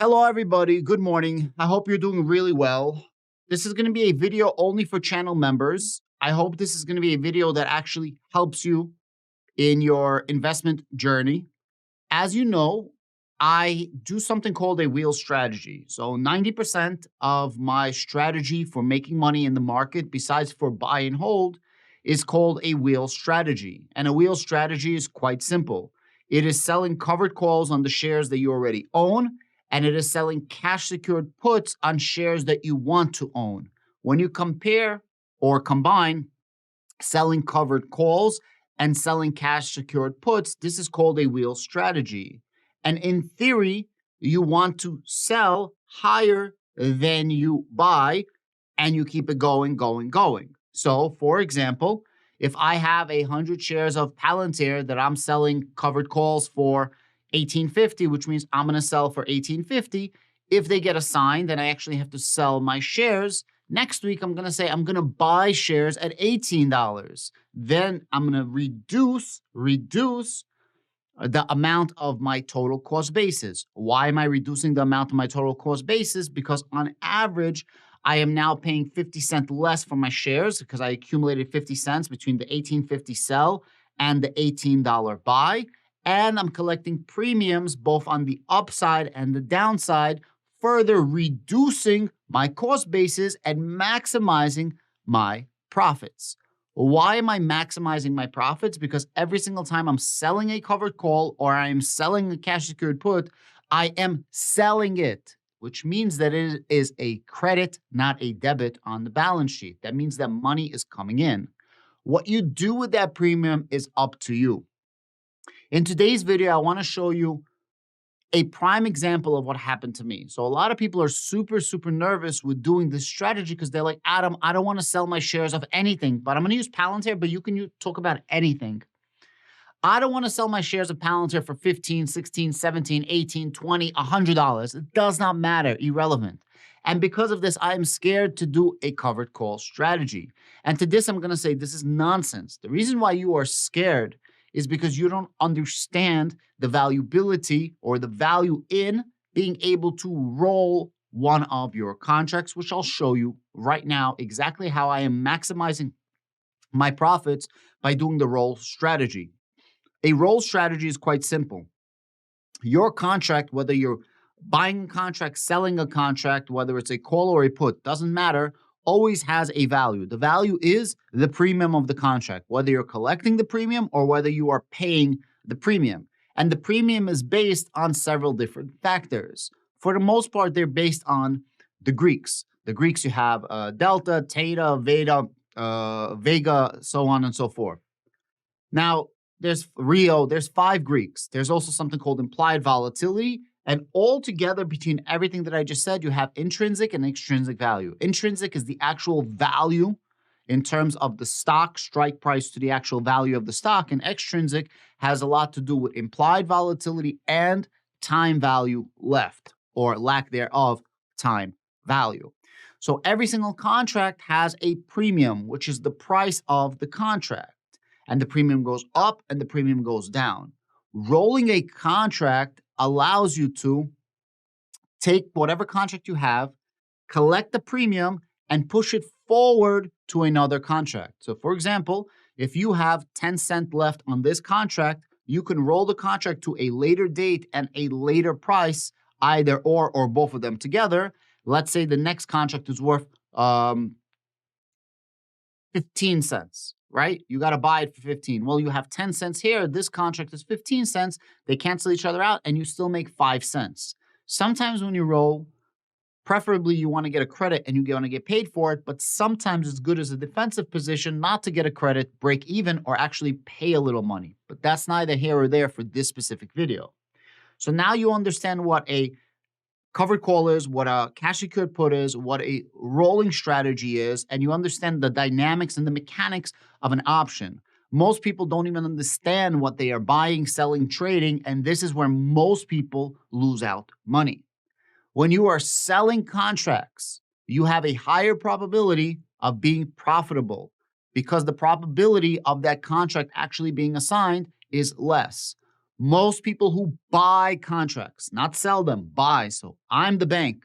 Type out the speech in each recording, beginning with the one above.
Hello, everybody. Good morning. I hope you're doing really well. This is going to be a video only for channel members. I hope this is going to be a video that actually helps you in your investment journey. As you know, I do something called a wheel strategy. So 90% of my strategy for making money in the market, besides for buy and hold, is called a wheel strategy. And a wheel strategy is quite simple. It is selling covered calls on the shares that you already own, and it is selling cash secured puts on shares that you want to own. When you compare or combine selling covered calls and selling cash secured puts, this is called a wheel strategy. And in theory, you want to sell higher than you buy, and you keep it going, going, going. So, for example, if I have 100 shares of Palantir that I'm selling covered calls for 1850, which means I'm going to sell for 1850. If they get assigned, then I actually have to sell my shares. Next week, I'm going to say I'm going to buy shares at $18. Then I'm going to reduce the amount of my total cost basis. Why am I reducing the amount of my total cost basis? Because on average, I am now paying 50 cents less for my shares because I accumulated 50 cents between the 18.50 sell and the $18 buy. And I'm collecting premiums both on the upside and the downside, further reducing my cost basis and maximizing my profits. Why am I maximizing my profits? Because every single time I'm selling a covered call or I am selling a cash secured put, I am selling it, which means that it is a credit, not a debit on the balance sheet. That means that money is coming in. What you do with that premium is up to you. In today's video, I want to show you a prime example of what happened to me. So a lot of people are super, super nervous with doing this strategy because they're like, Adam, I don't want to sell my shares of anything, but I'm going to use Palantir, but you can talk about anything. I don't want to sell my shares of Palantir for 15, 16, 17, 18, 20, $100. It does not matter, irrelevant. And because of this, I'm scared to do a covered call strategy. And to this, I'm going to say this is nonsense. The reason why you are scared is because you don't understand the valuability or the value in being able to roll one of your contracts, which I'll show you right now exactly how I am maximizing my profits by doing the roll strategy. A roll strategy is quite simple. Your contract, whether you're buying a contract, selling a contract, whether it's a call or a put, doesn't matter, always has a value. The value is the premium of the contract, whether you're collecting the premium or whether you are paying the premium. And the premium is based on several different factors. For the most part, they're based on the Greeks. The Greeks, you have delta, theta, vega, so on and so forth. Now, there's Rio, there's 5 Greeks. There's also something called implied volatility. And altogether, between everything that I just said, you have intrinsic and extrinsic value. Intrinsic is the actual value in terms of the stock strike price to the actual value of the stock. And extrinsic has a lot to do with implied volatility and time value left, or lack thereof, time value. So every single contract has a premium, which is the price of the contract. And the premium goes up and the premium goes down. Rolling a contract allows you to take whatever contract you have, collect the premium, and push it forward to another contract. So for example, if you have 10 cents left on this contract, you can roll the contract to a later date and a later price, either or both of them together. Let's say the next contract is worth 15 cents. Right? You got to buy it for 15. Well, you have 10 cents here. This contract is 15 cents. They cancel each other out and you still make 5 cents. Sometimes when you roll, preferably you want to get a credit and you want to get paid for it, but sometimes it's good as a defensive position not to get a credit, break even, or actually pay a little money. But that's neither here or there for this specific video. So now you understand what a covered call is, what a cash secured put is, what a rolling strategy is, and you understand the dynamics and the mechanics of an option. Most people don't even understand what they are buying, selling, trading, and this is where most people lose out money. When you are selling contracts, you have a higher probability of being profitable because the probability of that contract actually being assigned is less. Most people who buy contracts, not sell them, buy. So I'm the bank.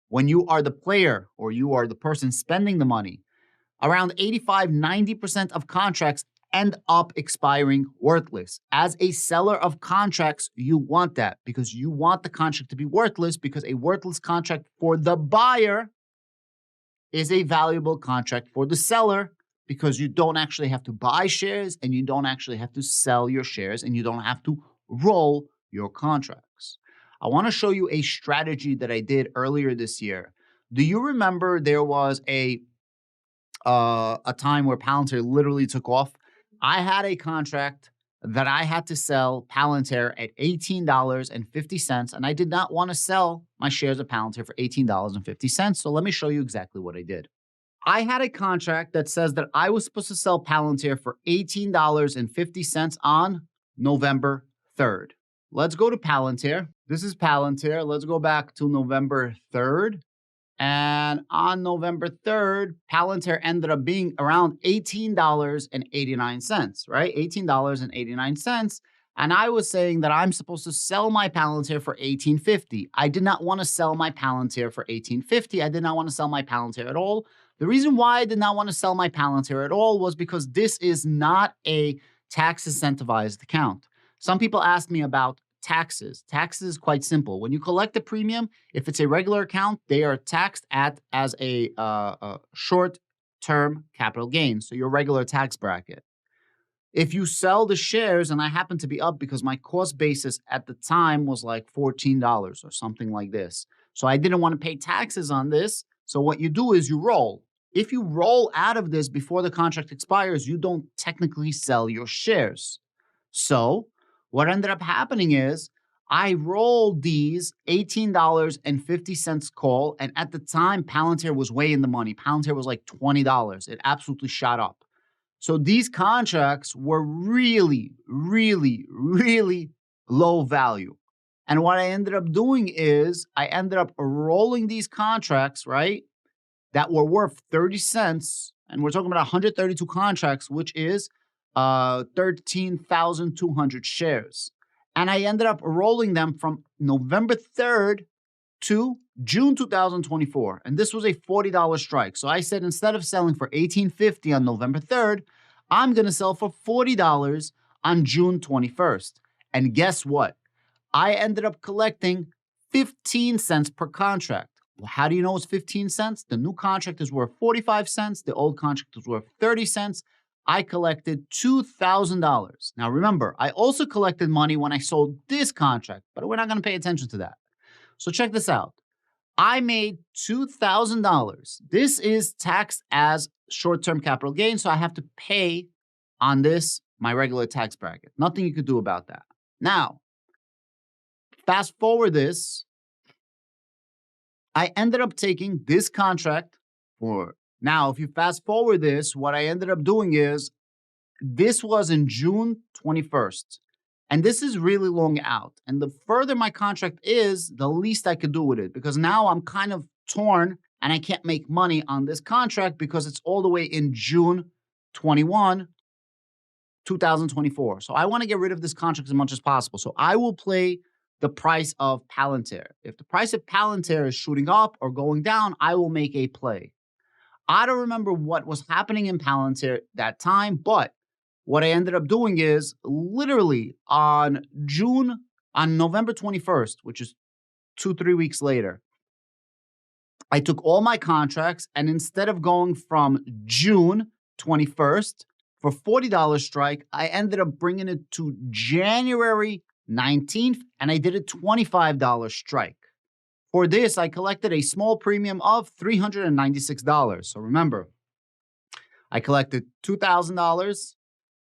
When you are the player or you are the person spending the money, around 85, 90% of contracts end up expiring worthless. As a seller of contracts, you want that because you want the contract to be worthless, because a worthless contract for the buyer is a valuable contract for the seller, because you don't actually have to buy shares and you don't actually have to sell your shares and you don't have to roll your contracts. I want to show you a strategy that I did earlier this year. Do you remember there was a time where Palantir literally took off? I had a contract that I had to sell Palantir at $18.50, and I did not want to sell my shares of Palantir for $18.50. So let me show you exactly what I did. I had a contract that says that I was supposed to sell Palantir for $18.50 on November 3rd. Let's go to Palantir. This is Palantir. Let's go back to November 3rd. And on November 3rd, Palantir ended up being around $18.89, right? $18.89. And I was saying that I'm supposed to sell my Palantir for $18.50. I did not want to sell my Palantir for $18.50. I did not want to sell my Palantir at all. The reason why I did not want to sell my Palantir at all was because this is not a tax incentivized account. Some people ask me about taxes. Taxes is quite simple. When you collect a premium, if it's a regular account, they are taxed as a short-term capital gain, so your regular tax bracket. If you sell the shares, and I happen to be up because my cost basis at the time was like $14 or something like this, so I didn't want to pay taxes on this. So what you do is you roll. If you roll out of this before the contract expires, you don't technically sell your shares. So what ended up happening is I rolled these $18.50 call, and at the time, Palantir was way in the money. Palantir was like $20. It absolutely shot up. So these contracts were really, really, really low value. And what I ended up doing is I ended up rolling these contracts, right, that were worth 30 cents. And we're talking about 132 contracts, which is 13,200 shares. And I ended up rolling them from November 3rd to June 2024. And this was a $40 strike. So I said, instead of selling for $18.50 on November 3rd, I'm going to sell for $40 on June 21st. And guess what? I ended up collecting 15 cents per contract. Well, how do you know it's 15 cents? The new contract is worth 45 cents. The old contract is worth 30 cents. I collected $2,000. Now remember, I also collected money when I sold this contract, but we're not going to pay attention to that. So check this out. I made $2,000. This is taxed as short-term capital gain, so I have to pay on this my regular tax bracket. Nothing you could do about that. Now, fast forward this. I ended up taking this contract for, now, if you fast forward this, what I ended up doing is, this was in June 21st. And this is really long out. And the further my contract is, the least I could do with it. Because now I'm kind of torn and I can't make money on this contract because it's all the way in June 21, 2024. So I want to get rid of this contract as much as possible. So I will play the price of Palantir. If the price of Palantir is shooting up or going down, I will make a play. I don't remember what was happening in Palantir that time, but what I ended up doing is literally on November 21st, which is 2-3 weeks later, I took all my contracts, and instead of going from June 21st for $40 strike, I ended up bringing it to January 19th, and I did a $25 strike. For this, I collected a small premium of $396. So remember, I collected $2,000.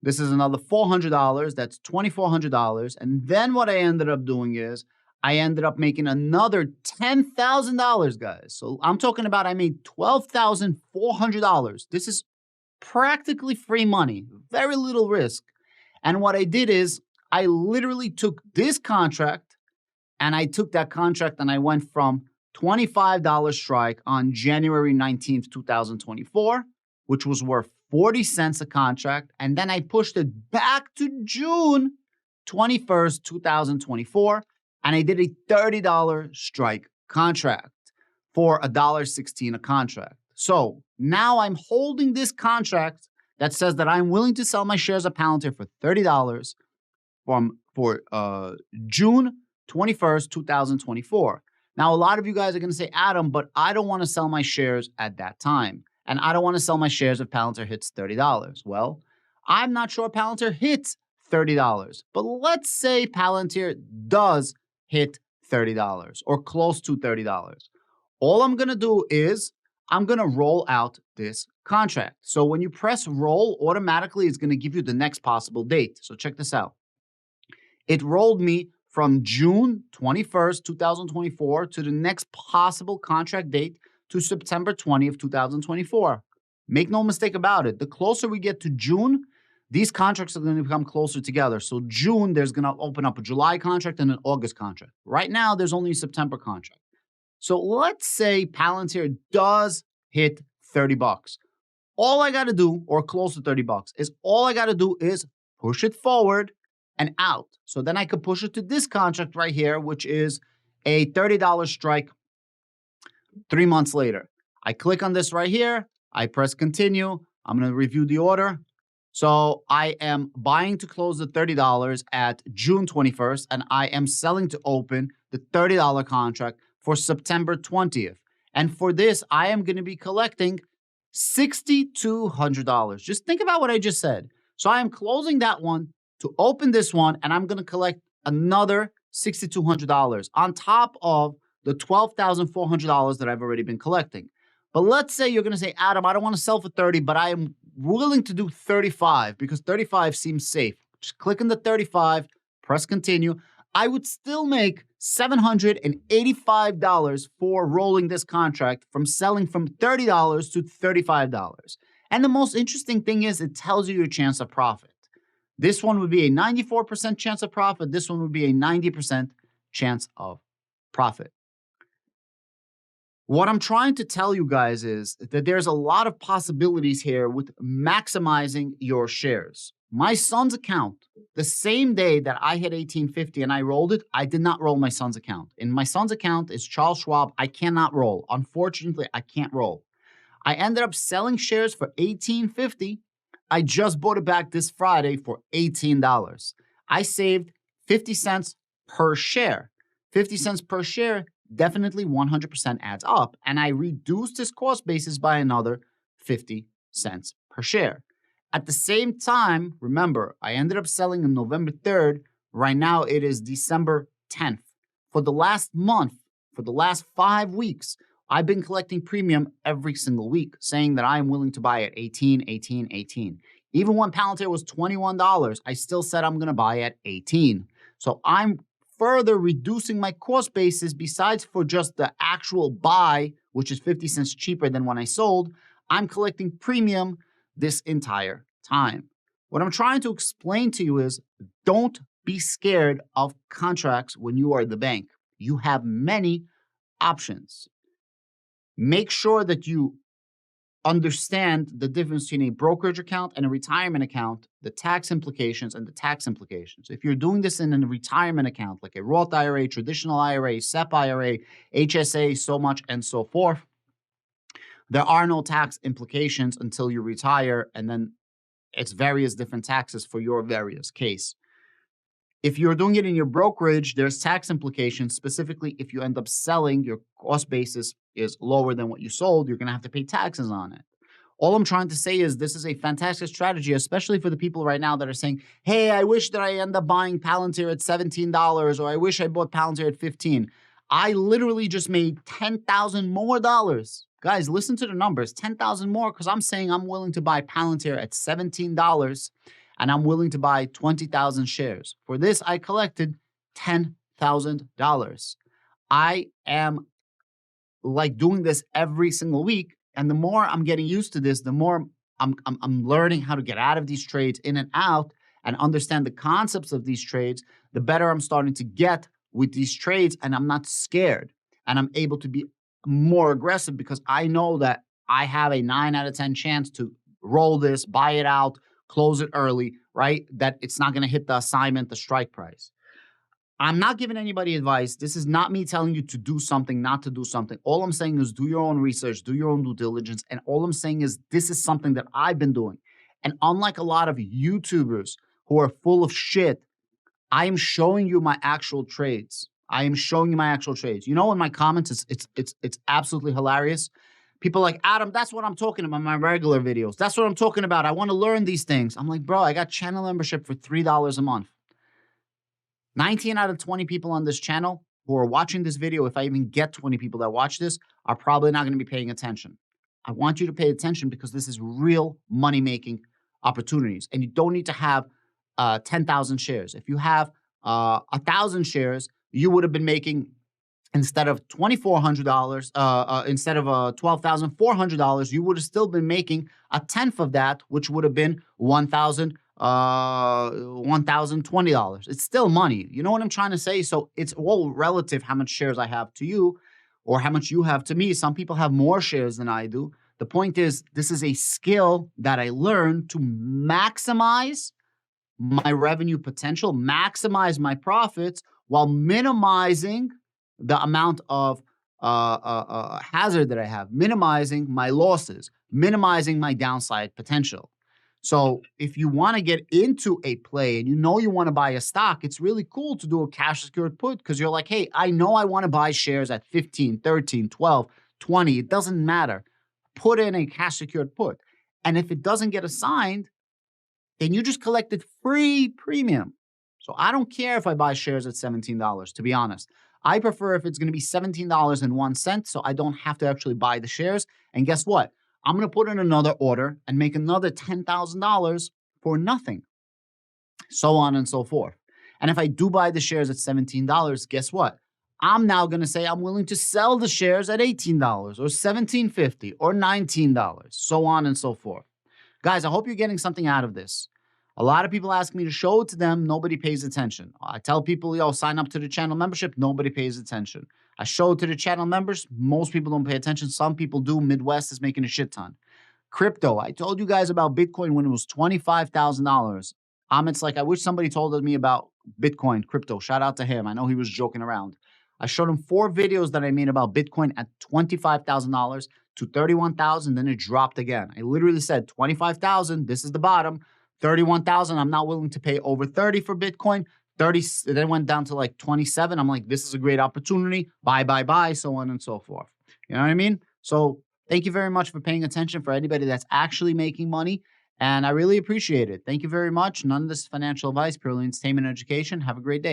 This is another $400. That's $2,400. And then what I ended up doing is I ended up making another $10,000, guys. So I'm talking about I made $12,400. This is practically free money, very little risk. And what I did is I literally took this contract, and I took that contract and I went from $25 strike on January 19th, 2024, which was worth 40 cents a contract. And then I pushed it back to June 21st, 2024, and I did a $30 strike contract for $1.16 a contract. So now I'm holding this contract that says that I'm willing to sell my shares of Palantir for $30 for June 21st, 2024. Now, a lot of you guys are going to say, Adam, but I don't want to sell my shares at that time. And I don't want to sell my shares if Palantir hits $30. Well, I'm not sure Palantir hits $30. But let's say Palantir does hit $30 or close to $30. All I'm going to do is I'm going to roll out this contract. So when you press roll, automatically it's going to give you the next possible date. So check this out. It rolled me from June 21st, 2024 to the next possible contract date to September 20th, 2024. Make no mistake about it. The closer we get to June, these contracts are going to become closer together. So June, there's going to open up a July contract and an August contract. Right now, there's only a September contract. So let's say Palantir does hit $30. All I got to do, or close to $30, is all I got to do is push it forward and out. So then I could push it to this contract right here, which is a $30 strike 3 months later. I click on this right here. I press continue. I'm going to review the order. So I am buying to close the $30 at June 21st, and I am selling to open the $30 contract for September 20th. And for this, I am going to be collecting $6,200. Just think about what I just said. So I am closing that one to open this one, and I'm going to collect another $6,200 on top of the $12,400 that I've already been collecting. But let's say you're going to say, Adam, I don't want to sell for 30, but I am willing to do 35 because 35 seems safe. Just click on the 35, press continue. I would still make $785 for rolling this contract from selling from $30 to $35. And the most interesting thing is it tells you your chance of profit. This one would be a 94% chance of profit. This one would be a 90% chance of profit. What I'm trying to tell you guys is that there's a lot of possibilities here with maximizing your shares. My son's account, the same day that I hit 1850 and I rolled it, I did not roll my son's account. In my son's account is Charles Schwab. I cannot roll. Unfortunately, I can't roll. I ended up selling shares for $18.50. I just bought it back this Friday for $18. I saved 50 cents per share. 50 cents per share definitely 100% adds up. And I reduced this cost basis by another 50 cents per share. At the same time, remember, I ended up selling on November 3rd. Right now, it is December 10th. For the last month, for the last 5 weeks, I've been collecting premium every single week, saying that I am willing to buy at 18, 18, 18. Even when Palantir was $21, I still said I'm going to buy at 18. So I'm further reducing my cost basis besides for just the actual buy, which is 50 cents cheaper than when I sold. I'm collecting premium this entire time. What I'm trying to explain to you is don't be scared of contracts when you are the bank. You have many options. Make sure that you understand the difference between a brokerage account and a retirement account, the tax implications and the tax implications. If you're doing this in a retirement account, like a Roth IRA, traditional IRA, SEP IRA, HSA, so much and so forth, there are no tax implications until you retire, and then it's various different taxes for your various case. If you're doing it in your brokerage, there's tax implications. Specifically, if you end up selling, your cost basis is lower than what you sold, you're going to have to pay taxes on it. All I'm trying to say is this is a fantastic strategy, especially for the people right now that are saying, hey, I wish that I end up buying Palantir at $17, or I wish I bought Palantir at $15. I literally just made $10,000 more dollars. Guys, listen to the numbers, $10,000 more, because I'm saying I'm willing to buy Palantir at $17 and I'm willing to buy 20,000 shares. For this, I collected $10,000. I am like doing this every single week. And the more I'm getting used to this, the more I'm learning how to get out of these trades in and out and understand the concepts of these trades, the better I'm starting to get with these trades, and I'm not scared. And I'm able to be more aggressive because I know that I have a 9 out of 10 chance to roll this, buy it out, close it early, right? That it's not going to hit the assignment, the strike price. I'm not giving anybody advice. This is not me telling you to do something, not to do something. All I'm saying is do your own research, do your own due diligence. And all I'm saying is this is something that I've been doing. And unlike a lot of YouTubers who are full of shit, I am showing you my actual trades. I am showing you my actual trades. You know, in my comments, it's absolutely hilarious. People are like, Adam, that's what I'm talking about in my regular videos. That's what I'm talking about. I want to learn these things. I'm like, bro, I got channel membership for $3 a month. 19 out of 20 people on this channel who are watching this video, if I even get 20 people that watch this, are probably not going to be paying attention. I want you to pay attention because this is real money-making opportunities. And you don't need to have 10,000 shares. If you have 1,000 shares, you would have been making, instead of $2,400, instead of $12,400, you would have still been making a tenth of that, which would have been $1,020. It's still money. You know what I'm trying to say? So it's all relative how much shares I have to you or how much you have to me. Some people have more shares than I do. The point is, this is a skill that I learned to maximize my revenue potential, maximize my profits while minimizing the amount of hazard that I have, minimizing my losses, minimizing my downside potential. So if you want to get into a play and you know you want to buy a stock, it's really cool to do a cash secured put because you're like, hey, I know I want to buy shares at 15, 13, 12, 20. It doesn't matter. Put in a cash secured put. And if it doesn't get assigned, then you just collected free premium. So I don't care if I buy shares at $17, to be honest. I prefer if it's going to be $17.01 so I don't have to actually buy the shares. And guess what? I'm going to put in another order and make another $10,000 for nothing. So on and so forth. And if I do buy the shares at $17, guess what? I'm now going to say I'm willing to sell the shares at $18 or $17.50 or $19, so on and so forth. Guys, I hope you're getting something out of this. A lot of people ask me to show it to them. Nobody pays attention. I tell people, yo, sign up to the channel membership. Nobody pays attention. I show it to the channel members. Most people don't pay attention. Some people do. Midwest is making a shit ton. Crypto. I told you guys about Bitcoin when it was $25,000. Amit's like, I wish somebody told me about Bitcoin, crypto. Shout out to him. I know he was joking around. I showed him 4 videos that I made about Bitcoin at $25,000 to $31,000. Then it dropped again. I literally said $25,000. This is the bottom. $31,000. I'm not willing to pay over 30 for Bitcoin. 30, then went down to like 27. I'm like, this is a great opportunity. Buy, buy, buy, so on and so forth. You know what I mean? So thank you very much for paying attention for anybody that's actually making money. And I really appreciate it. Thank you very much. None of this is financial advice, purely entertainment and education. Have a great day.